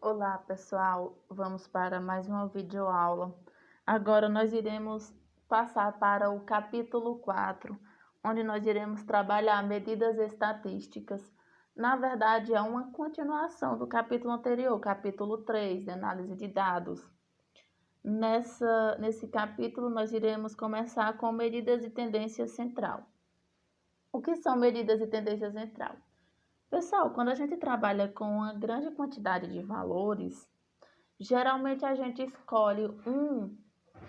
Olá, pessoal. Vamos para mais uma videoaula. Agora nós iremos passar para o capítulo 4, onde nós iremos trabalhar medidas estatísticas. Na verdade, é uma continuação do capítulo anterior, capítulo 3, de análise de dados. Nesse capítulo, nós iremos começar com medidas de tendência central. O que são medidas de tendência central? Pessoal, quando a gente trabalha com uma grande quantidade de valores, geralmente a gente escolhe um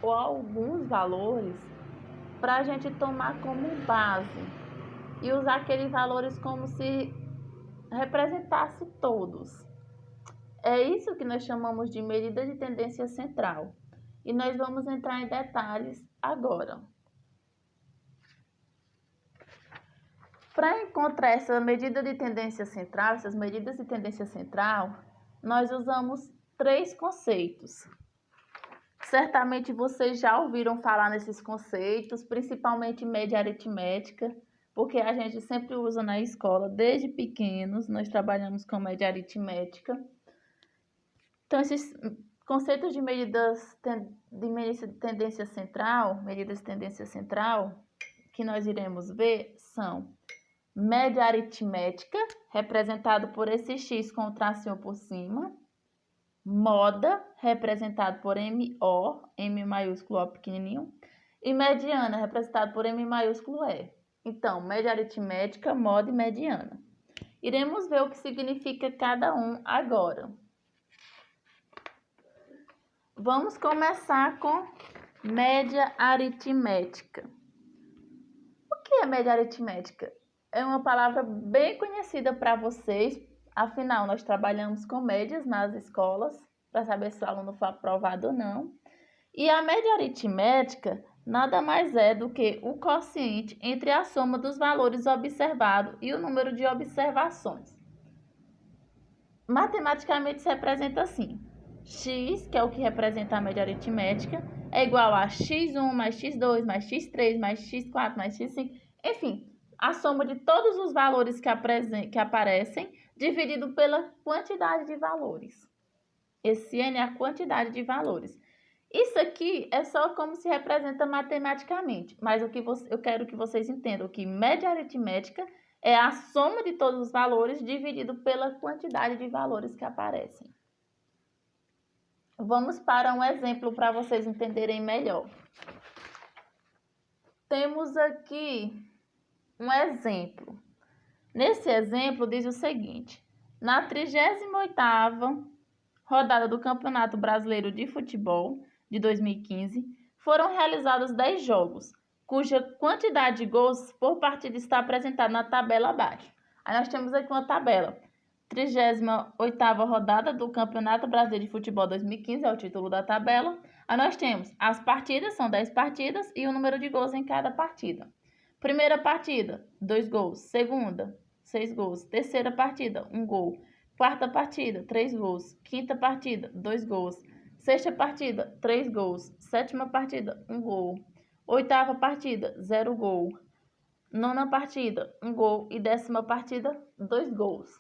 ou alguns valores para a gente tomar como base e usar aqueles valores como se representasse todos. É isso que nós chamamos de medida de tendência central. E nós vamos entrar em detalhes agora. Para encontrar essa medida de tendência central, essas medidas de tendência central, nós usamos três conceitos. Certamente vocês já ouviram falar nesses conceitos, principalmente média aritmética, porque a gente sempre usa na escola, desde pequenos, nós trabalhamos com média aritmética. Então, esses conceitos de medidas de tendência central, medidas de tendência central, que nós iremos ver são média aritmética, representado por esse X com o tracinho por cima. Moda, representado por MO, M maiúsculo O pequenininho. E mediana, representado por M maiúsculo E. Então, média aritmética, moda e mediana. Iremos ver o que significa cada um agora. Vamos começar com média aritmética. O que é média aritmética? É uma palavra bem conhecida para vocês, afinal, nós trabalhamos com médias nas escolas, para saber se o aluno foi aprovado ou não. E a média aritmética nada mais é do que o quociente entre a soma dos valores observados e o número de observações. Matematicamente se representa assim: x, que é o que representa a média aritmética, é igual a x1 mais x2 mais x3 mais x4 mais x5, enfim, a soma de todos os valores que aparecem dividido pela quantidade de valores. Esse N é a quantidade de valores. Isso aqui é só como se representa matematicamente, mas eu quero que vocês entendam que média aritmética é a soma de todos os valores dividido pela quantidade de valores que aparecem. Vamos para um exemplo para vocês entenderem melhor. Temos aqui um exemplo. Nesse exemplo diz o seguinte: na 38ª rodada do Campeonato Brasileiro de Futebol de 2015, foram realizados 10 jogos, cuja quantidade de gols por partida está apresentada na tabela abaixo. Aí nós temos aqui uma tabela. 38ª rodada do Campeonato Brasileiro de Futebol 2015 é o título da tabela. Aí nós temos as partidas, são 10 partidas, e o número de gols em cada partida. Primeira partida, 2 gols. Segunda, 6 gols. Terceira partida, 1 gol. Quarta partida, 3 gols. Quinta partida, 2 gols. Sexta partida, 3 gols. Sétima partida, 1 gol. Oitava partida, 0 gol. Nona partida, 1 gol. E 10ª partida, 2 gols.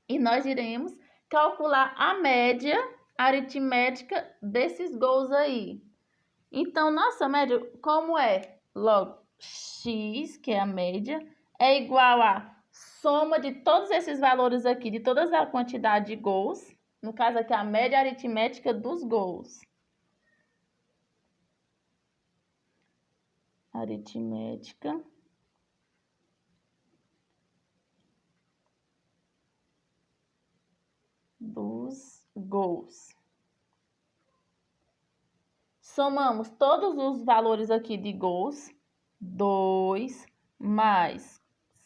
E nós iremos calcular a média aritmética desses gols aí. Então, nossa média, como é? Logo, x, que é a média, é igual a soma de todos esses valores aqui, de toda a quantidade de gols. No caso aqui, a média aritmética dos gols. Aritmética dos gols. Somamos todos os valores aqui de gols. 2 mais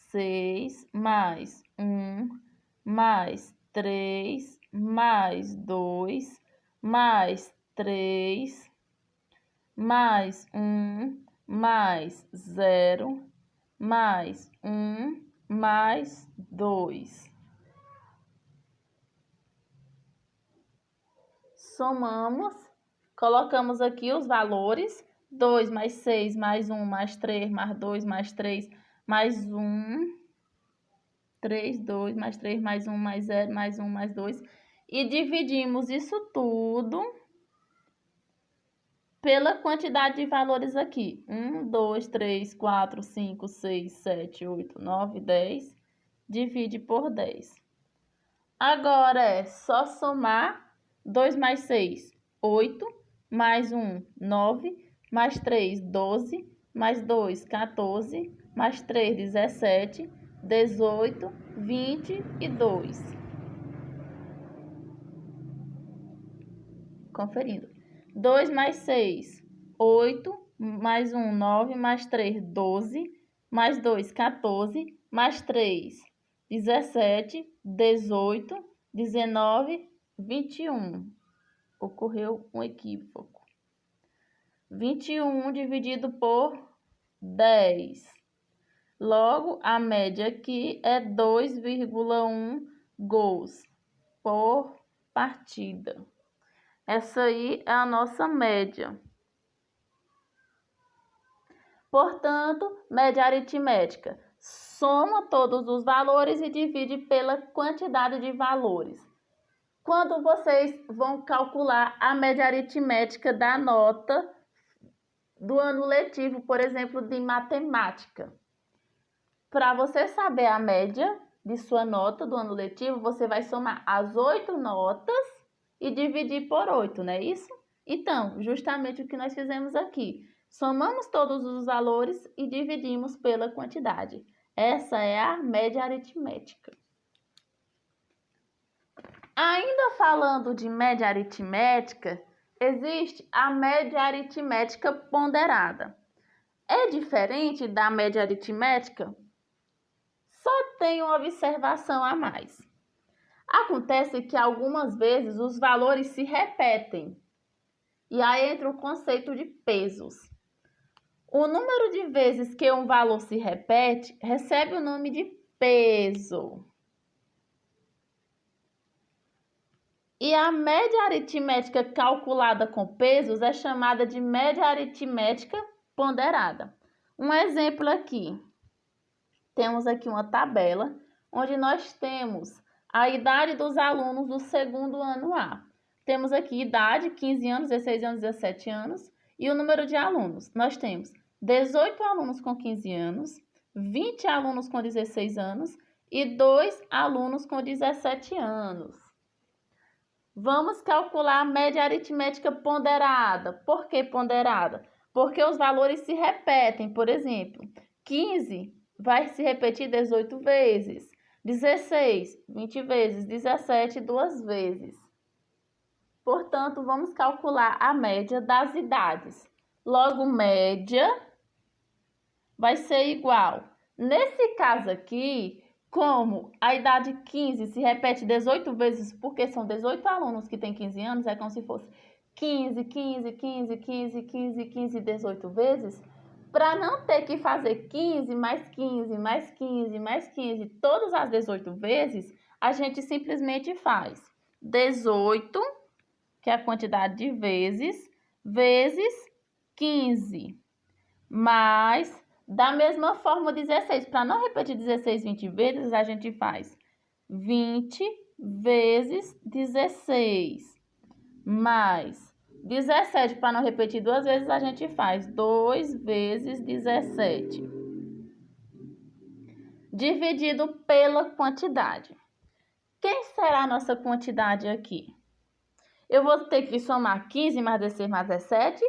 6 mais 1 mais 3 mais 2 mais 3 mais 1 mais 0 mais 1 mais 2. Somamos, colocamos aqui os valores: 2 mais 6 mais 1 mais 3 mais 2 mais 3 mais 1, 3, 2 mais 3 mais 1 mais 0 mais 1 mais 2. e dividimos isso tudo pela quantidade de valores aqui. 1, 2, 3, 4, 5, 6, 7, 8, 9, 10. Divide por 10. Agora é só somar 2 mais 6, 8, mais 1, 9, mais 3, 12, mais 2, 14, mais 3, 17, 18, 22. Conferindo. 2 mais 6, 8, mais 1, 9, mais 3, 12, mais 2, 14, mais 3, 17, 18, 19, 21. Ocorreu um equívoco. 21 dividido por 10. Logo, a média aqui é 2,1 gols por partida. Essa aí é a nossa média. Portanto, média aritmética. Soma todos os valores e divide pela quantidade de valores. Quando vocês vão calcular a média aritmética da nota do ano letivo, por exemplo, de matemática. Para você saber a média de sua nota do ano letivo, você vai somar as 8 notas e dividir por 8, não é isso? Então, justamente o que nós fizemos aqui. Somamos todos os valores e dividimos pela quantidade. Essa é a média aritmética. Ainda falando de média aritmética, existe a média aritmética ponderada. É diferente da média aritmética? Só tem uma observação a mais. Acontece que algumas vezes os valores se repetem. E aí entra o conceito de pesos. O número de vezes que um valor se repete recebe o nome de peso. E a média aritmética calculada com pesos é chamada de média aritmética ponderada. Um exemplo aqui. Temos aqui uma tabela onde nós temos a idade dos alunos do segundo ano A. Temos aqui idade, 15 anos, 16 anos, 17 anos e o número de alunos. Nós temos 18 alunos com 15 anos, 20 alunos com 16 anos e 2 alunos com 17 anos. Vamos calcular a média aritmética ponderada. Por que ponderada? Porque os valores se repetem. Por exemplo, 15 vai se repetir 18 vezes. 16, 20 vezes. 17, 2 vezes. Portanto, vamos calcular a média das idades. Logo, média vai ser igual. Nesse caso aqui, como a idade 15 se repete 18 vezes, porque são 18 alunos que têm 15 anos, é como se fosse 15, 15, 15, 15, 15, 15, 18 vezes. Para não ter que fazer 15, mais 15, mais 15, mais 15, todas as 18 vezes, a gente simplesmente faz 18, que é a quantidade de vezes 15, mais, da mesma forma, 16. Para não repetir 16 20 vezes, a gente faz 20 vezes 16, mais 17. Para não repetir 2 vezes, a gente faz 2 vezes 17. Dividido pela quantidade. Quem será a nossa quantidade aqui? Eu vou ter que somar 15 mais 16 mais 17?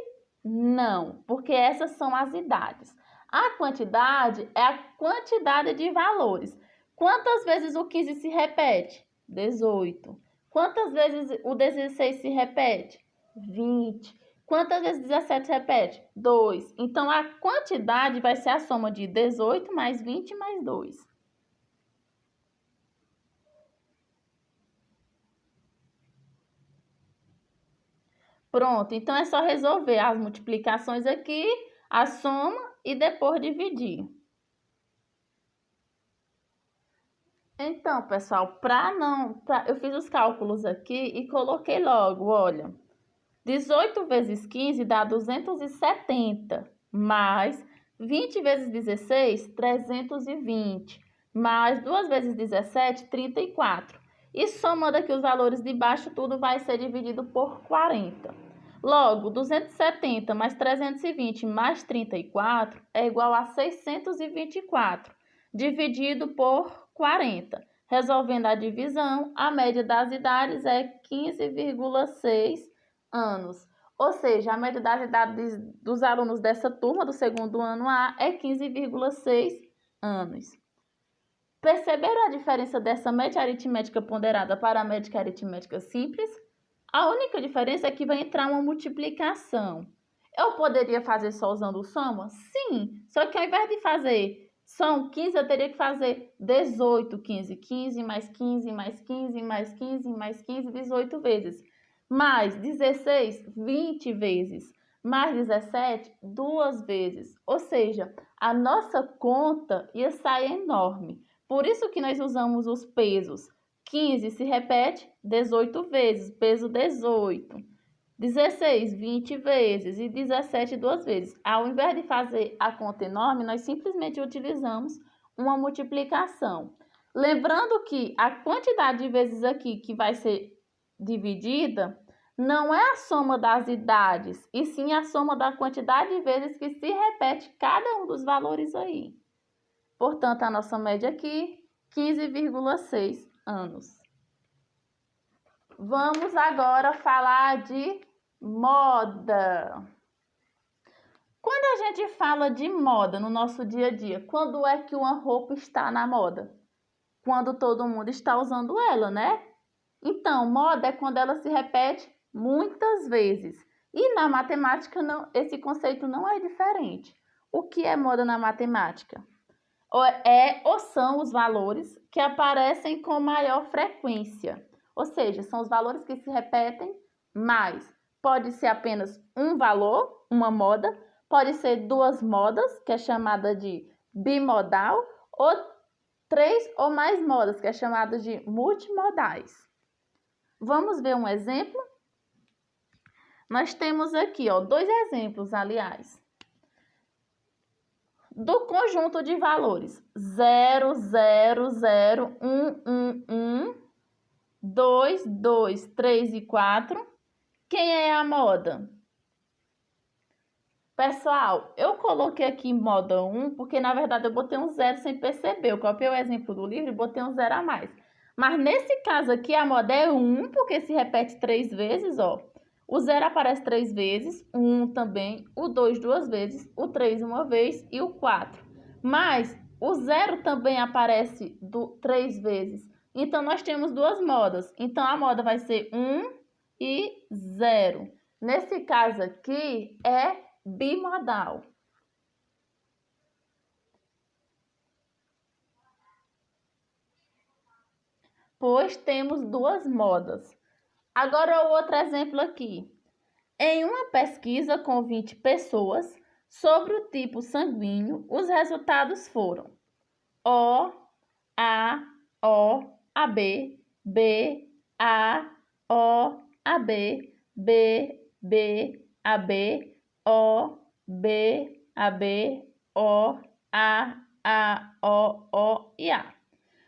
Não, porque essas são as idades. A quantidade é a quantidade de valores. Quantas vezes o 15 se repete? 18. Quantas vezes o 16 se repete? 20. Quantas vezes 17 se repete? 2. Então, a quantidade vai ser a soma de 18 mais 20 mais 2. Pronto, então é só resolver as multiplicações aqui, a soma e depois dividir. Então, pessoal, eu fiz os cálculos aqui e coloquei logo, olha, 18 vezes 15 dá 270, mais 20 vezes 16, 320, mais 2 vezes 17, 34. E somando aqui os valores de baixo, tudo vai ser dividido por 40. Logo, 270 mais 320 mais 34 é igual a 624, dividido por 40. Resolvendo a divisão, a média das idades é 15,6 anos. Ou seja, a média das idades dos alunos dessa turma do segundo ano A é 15,6 anos. Perceberam a diferença dessa média aritmética ponderada para a média aritmética simples? A única diferença é que vai entrar uma multiplicação. Eu poderia fazer só usando soma? Sim, só que ao invés de fazer são 15, eu teria que fazer 18, 15, 15 mais 15 mais 15 mais 15 mais 15, 18 vezes. Mais 16, 20 vezes. Mais 17, 2 vezes. Ou seja, a nossa conta ia sair enorme. Por isso que nós usamos os pesos. 15 se repete 18 vezes, peso 18. 16, 20 vezes e 17 duas vezes. Ao invés de fazer a conta enorme, nós simplesmente utilizamos uma multiplicação. Lembrando que a quantidade de vezes aqui que vai ser dividida não é a soma das idades, e sim a soma da quantidade de vezes que se repete cada um dos valores aí. Portanto, a nossa média aqui, 15,6 anos. Vamos agora falar de moda. Quando a gente fala de moda no nosso dia a dia, quando é que uma roupa está na moda? Quando todo mundo está usando ela, né? Então, moda é quando ela se repete muitas vezes. E na matemática, não, esse conceito não é diferente. O que é moda na matemática? Ou são os valores que aparecem com maior frequência. Ou seja, são os valores que se repetem mais. Pode ser apenas um valor, uma moda, pode ser duas modas, que é chamada de bimodal, ou 3 ou mais modas, que é chamada de multimodais. Vamos ver um exemplo? Nós temos aqui, dois exemplos, aliás, do conjunto de valores 0, 0, 0, 1, 1, 1, 2, 2, 3 e 4. Quem é a moda? Pessoal, eu coloquei aqui moda 1 porque, na verdade, eu botei um 0 sem perceber. Eu copiei o exemplo do livro e botei um 0 a mais. Mas, nesse caso aqui, a moda é 1 porque se repete 3 vezes, ó. O 0 aparece 3 vezes, o 1 também, o 2 duas vezes, o 3 uma vez e o 4. Mas o 0 também aparece 3 vezes. Então, nós temos duas modas. Então, a moda vai ser 1 e 0. Nesse caso aqui, é bimodal. Pois temos duas modas. Agora, o outro exemplo aqui. Em uma pesquisa com 20 pessoas sobre o tipo sanguíneo, os resultados foram O, A, O, AB, B, A, O, AB, B, B, AB, O, B, AB, O, A, O e A.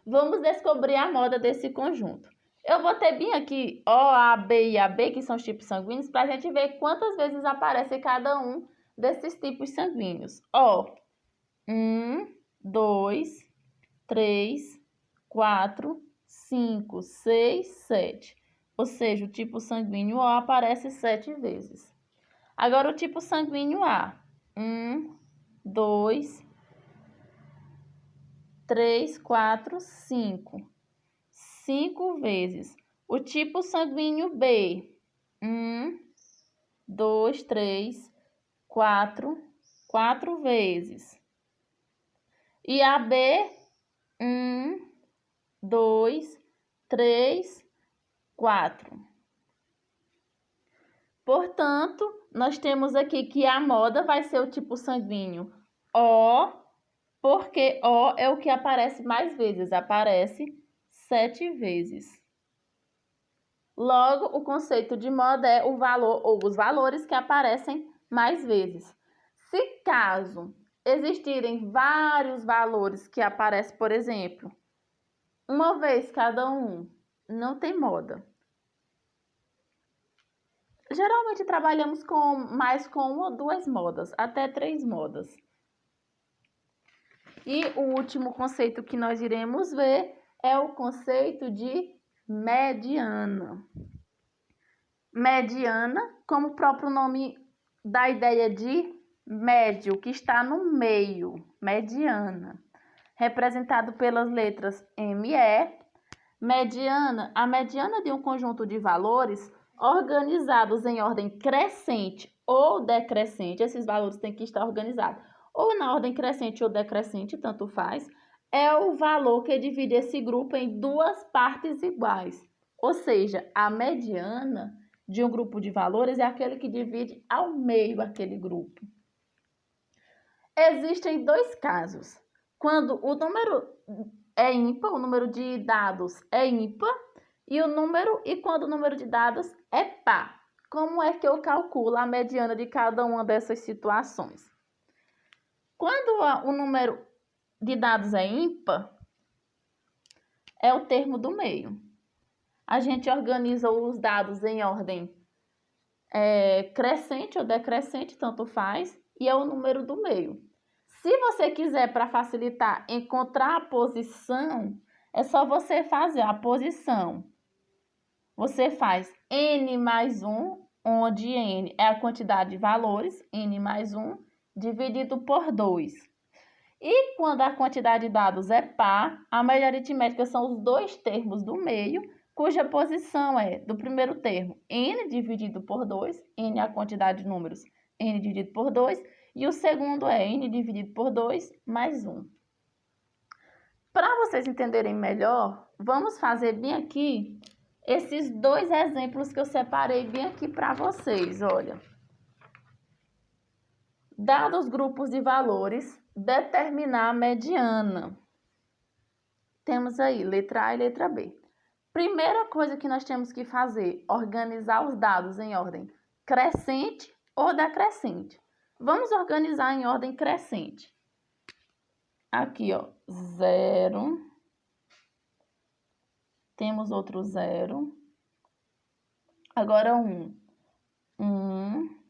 Vamos descobrir a moda desse conjunto. Eu botei bem aqui O, A, B e AB, que são os tipos sanguíneos, para a gente ver quantas vezes aparece cada um desses tipos sanguíneos. Ó, 1, 2, 3, 4, 5, 6, 7. Ou seja, o tipo sanguíneo O aparece 7 vezes. Agora, o tipo sanguíneo A. 1, 2, 3, 4, 5. 5 vezes. O tipo sanguíneo B. 1, 2, 3, 4. 4 vezes. E a B. 1, 2, 3, 4. Portanto, nós temos aqui que a moda vai ser o tipo sanguíneo O, porque O é o que aparece mais vezes, aparece 7 vezes. Logo, o conceito de moda é o valor ou os valores que aparecem mais vezes. Se caso existirem vários valores que aparecem, por exemplo, uma vez cada um, não tem moda. Geralmente trabalhamos mais com 1 ou 2 modas, até 3 modas. E o último conceito que nós iremos ver é o conceito de mediana. Mediana, como o próprio nome dá a ideia de médio, que está no meio, mediana. Representado pelas letras ME. Mediana, a mediana de um conjunto de valores organizados em ordem crescente ou decrescente, esses valores têm que estar organizados ou na ordem crescente ou decrescente, tanto faz, é o valor que divide esse grupo em 2 partes iguais. Ou seja, a mediana de um grupo de valores é aquele que divide ao meio aquele grupo. Existem 2 casos. Quando o número é ímpar, o número de dados é ímpar, e quando o número de dados é par. Como é que eu calculo a mediana de cada uma dessas situações? Quando o número de dados é ímpar, é o termo do meio. A gente organiza os dados em ordem crescente ou decrescente, tanto faz, e é o número do meio. Se você quiser, para facilitar, encontrar a posição, é só você fazer a posição. Você faz n mais 1, onde n é a quantidade de valores, n mais 1, dividido por 2. E quando a quantidade de dados é par, a média aritmética são os 2 termos do meio, cuja posição é do primeiro termo, n dividido por 2, n é a quantidade de números, n dividido por 2, e o segundo é n dividido por 2 mais 1. Para vocês entenderem melhor, vamos fazer bem aqui esses 2 exemplos que eu separei bem aqui para vocês, olha. Dados grupos de valores, determinar a mediana. Temos aí letra A e letra B. Primeira coisa que nós temos que fazer, organizar os dados em ordem crescente ou decrescente. Vamos organizar em ordem crescente. Aqui, ó, 0. Temos outro 0. Agora 1. 1.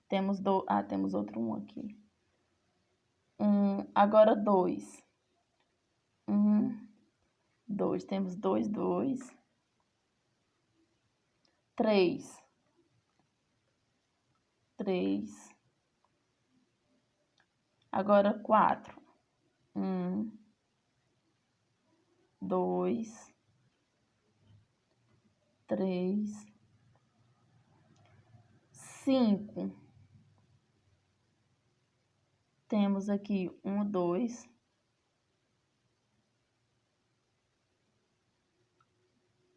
Temos outro 1 aqui. Agora 2. 2. Temos 2, 2. 3. 3. Agora 4. 2, 3, 5. Temos aqui 1, 2.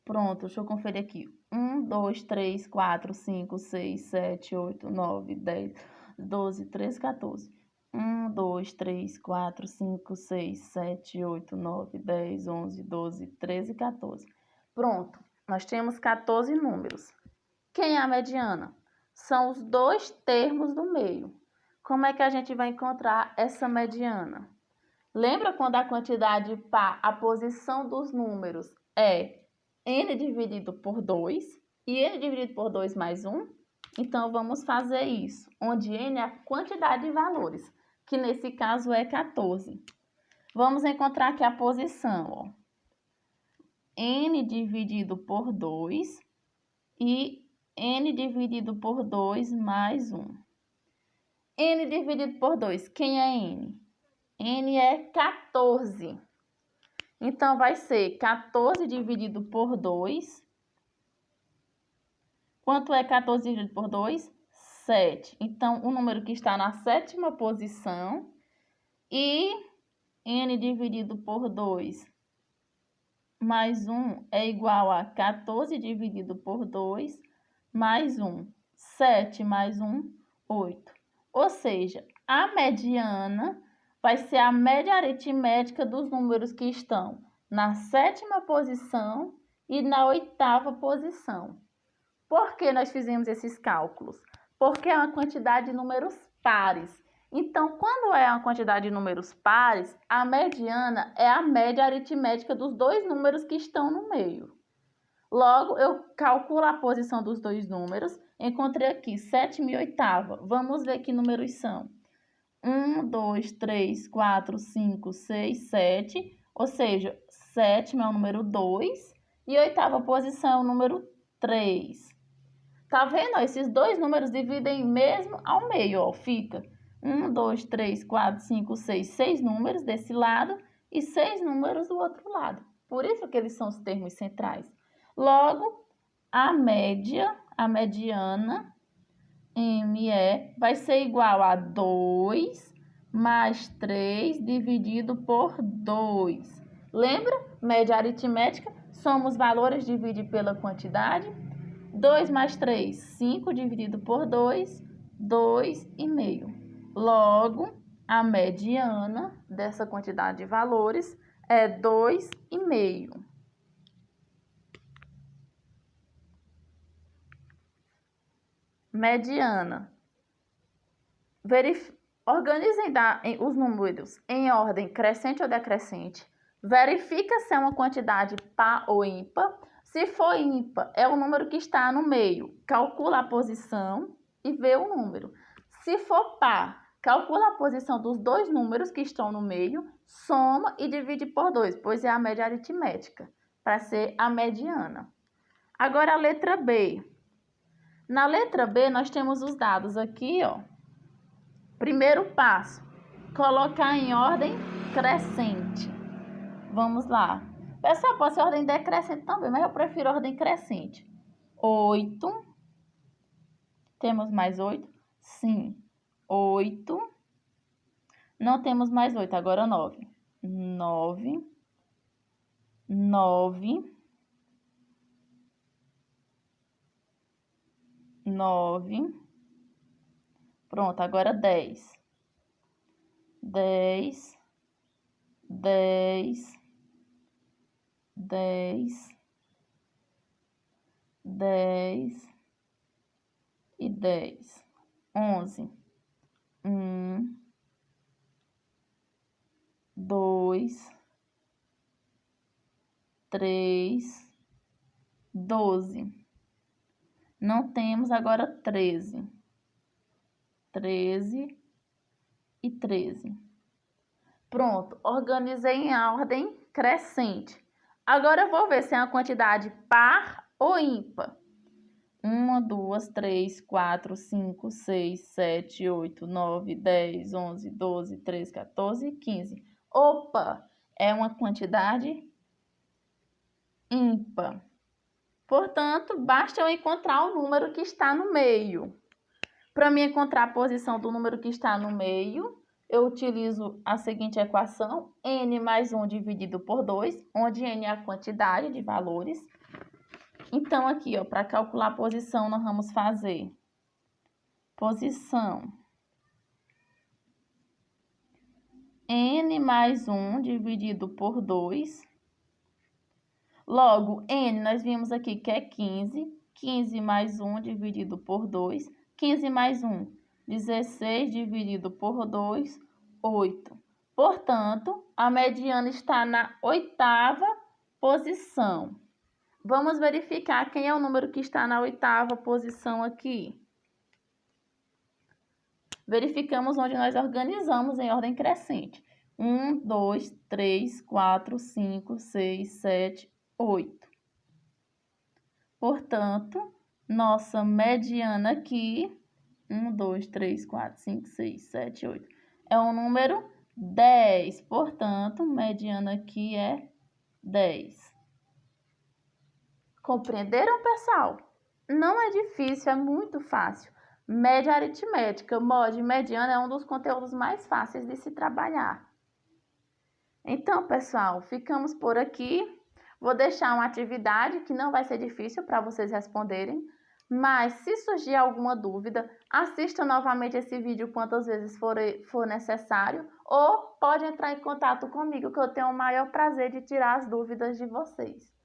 Pronto, deixa eu conferir aqui. 1, 2, 3, 4, 5, 6, 7, 8, 9, 10, 12, 13, 14. 1, 2, 3, 4, 5, 6, 7, 8, 9, 10, 11, 12, 13, 14. Pronto, nós temos 14 números. Quem é a mediana? São os 2 termos do meio. Como é que a gente vai encontrar essa mediana? Lembra quando a quantidade par, a posição dos números é n dividido por 2 e n dividido por 2 mais 1? Então, vamos fazer isso, onde n é a quantidade de valores, que nesse caso é 14. Vamos encontrar aqui a posição, ó. N dividido por 2 e n dividido por 2 mais 1. N dividido por 2, quem é n? N é 14. Então, vai ser 14 dividido por 2. Quanto é 14 dividido por 2? 7. Então, o número que está na 7ª posição. E n dividido por 2 mais 1 é igual a 14 dividido por 2 mais 1. 7 mais 1, 8. Ou seja, a mediana vai ser a média aritmética dos números que estão na 7ª posição e na 8ª posição. Por que nós fizemos esses cálculos? Porque é uma quantidade de números pares. Então, quando é uma quantidade de números pares, a mediana é a média aritmética dos dois números que estão no meio. Logo, eu calculo a posição dos dois números. Encontrei aqui sétima e oitava. Vamos ver que números são. 1, 2, 3, 4, 5, 6, 7. Ou seja, sétima é o número 2 e oitava posição é o número 3. Tá vendo? Esses dois números dividem mesmo ao meio, ó. Fica 1, 2, 3, 4, 5, 6, 6 números desse lado e 6 números do outro lado. Por isso que eles são os termos centrais. Logo, a média, a mediana, ME, vai ser igual a 2 mais 3 dividido por 2. Lembra? Média aritmética, somos valores, divide pela quantidade. 2 mais 3, 5 dividido por 2, 2,5. Logo, a mediana dessa quantidade de valores é 2,5. Mediana. Organizem os números em ordem crescente ou decrescente. Verifica se é uma quantidade par ou ímpar. Se for ímpar, é o número que está no meio. Calcula a posição e vê o número. Se for par, calcula a posição dos dois números que estão no meio, soma e divide por 2, pois é a média aritmética, para ser a mediana. Agora a letra B. Na letra B, nós temos os dados aqui, ó. Primeiro passo, colocar em ordem crescente. Vamos lá. Pessoal, pode ser ordem decrescente também, mas eu prefiro ordem crescente. 8. Temos mais 8? Sim. 8. Não temos mais 8, agora 9. 9. 9. 9. Pronto, agora 10. 10. 10. 10. 10. E 10. 11. 1. 2. 3. 12. Não temos agora 13. 13 e 13. Pronto, organizei em ordem crescente. Agora eu vou ver se é uma quantidade par ou ímpar. 1, 2, 3, 4, 5, 6, 7, 8, 9, 10, 11, 12, 13, 14 e 15. Opa, é uma quantidade ímpar. Portanto, basta eu encontrar o número que está no meio. Para mim encontrar a posição do número que está no meio, eu utilizo a seguinte equação, n mais 1 dividido por 2, onde n é a quantidade de valores. Então, aqui, ó, para calcular a posição, nós vamos fazer posição n mais 1 dividido por 2. Logo, n, nós vimos aqui que é 15. 15 mais 1 dividido por 2. 15 mais 1, 16 dividido por 2, 8. Portanto, a mediana está na 8ª posição. Vamos verificar quem é o número que está na 8ª posição aqui. Verificamos onde nós organizamos em ordem crescente. 1, 2, 3, 4, 5, 6, 7, 8. Portanto, nossa mediana aqui, 1, 2, 3, 4, 5, 6, 7, 8, é o número 10. Portanto, mediana aqui é 10. Compreenderam, pessoal? Não é difícil, é muito fácil. Média aritmética, mod mediana é um dos conteúdos mais fáceis de se trabalhar. Então, pessoal, ficamos por aqui. Vou deixar uma atividade que não vai ser difícil para vocês responderem, mas se surgir alguma dúvida, assista novamente esse vídeo quantas vezes for necessário ou pode entrar em contato comigo que eu tenho o maior prazer de tirar as dúvidas de vocês.